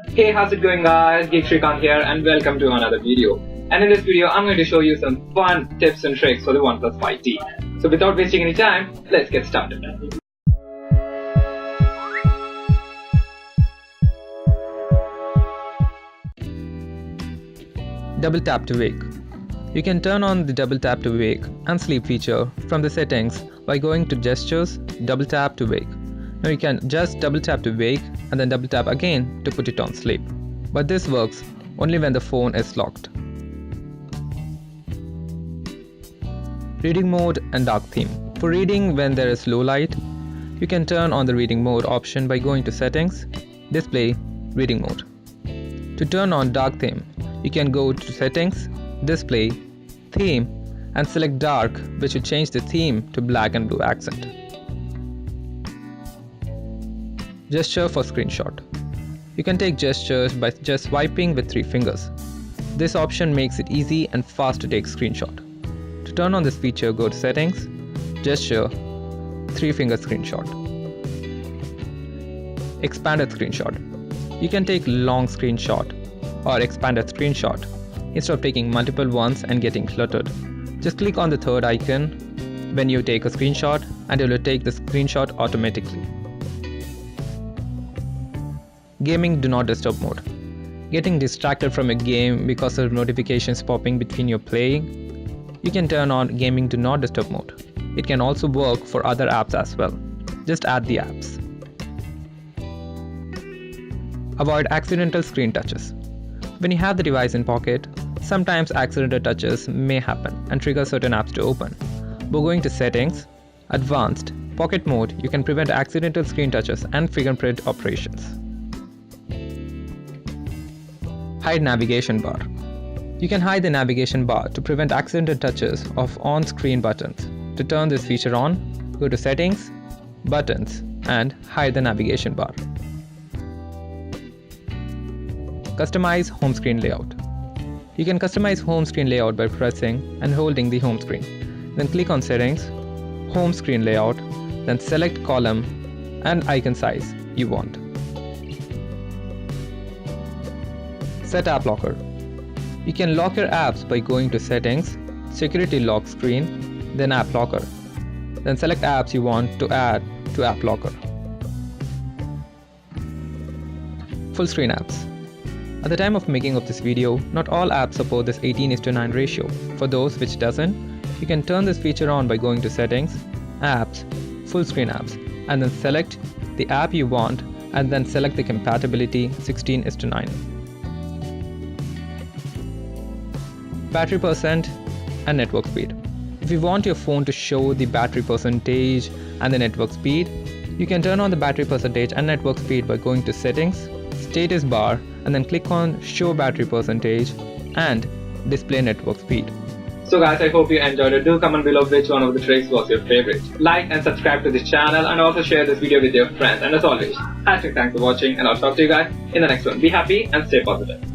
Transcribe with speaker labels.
Speaker 1: Hey, how's it going guys? GeekSrikanth here and welcome to another video. And in this video, I'm going to show you some fun tips and tricks for the OnePlus 5T. So without wasting any time, let's get started.
Speaker 2: Double tap to wake. You can turn on the double tap to wake and sleep feature from the settings by going to gestures, double tap to wake. Now you can just double tap to wake and then double tap again to put it on sleep. But this works only when the phone is locked. Reading mode and dark theme. For reading when there is low light, you can turn on the reading mode option by going to settings, display, reading mode. To turn on dark theme, you can go to settings, display, theme and select dark, which will change the theme to black and blue accent. Gesture for screenshot. You can take gestures by just swiping with 3 fingers. This option makes it easy and fast to take screenshot. To turn on this feature, go to settings, gesture, 3-finger screenshot. Expanded screenshot. You can take long screenshot or expanded screenshot instead of taking multiple ones and getting cluttered. Just click on the third icon when you take a screenshot and it will take the screenshot automatically. Gaming do not disturb mode. Getting distracted from a game because of notifications popping between your playing, you can turn on gaming do not disturb mode. It can also work for other apps as well. Just add the apps. Avoid accidental screen touches. When you have the device in pocket, sometimes accidental touches may happen and trigger certain apps to open. By going to settings, advanced, pocket mode, you can prevent accidental screen touches and fingerprint operations. Hide navigation bar. You can hide the navigation bar to prevent accidental touches of on-screen buttons. To turn this feature on, go to settings, buttons and hide the navigation bar. Customize home screen layout. You can customize home screen layout by pressing and holding the home screen. Then click on settings, home screen layout, then select column and icon size you want. Set app locker. You can lock your apps by going to settings, security lock screen, then app locker. Then select apps you want to add to app locker. Full screen apps. At the time of making of this video, not all apps support this 18:9 ratio. For those which doesn't, you can turn this feature on by going to settings, apps, full screen apps, and then select the app you want and then select the compatibility 16:9. Battery percent and network speed. If you want your phone to show the battery percentage and the network speed, you can turn on the battery percentage and network speed by going to settings, status bar, and then click on show battery percentage and display network speed.
Speaker 1: So guys, I hope you enjoyed it. Do comment below which one of the tricks was your favorite. Like and subscribe to this channel and also share this video with your friends. And as always, #thanks for watching and I'll talk to you guys in the next one. Be happy and stay positive.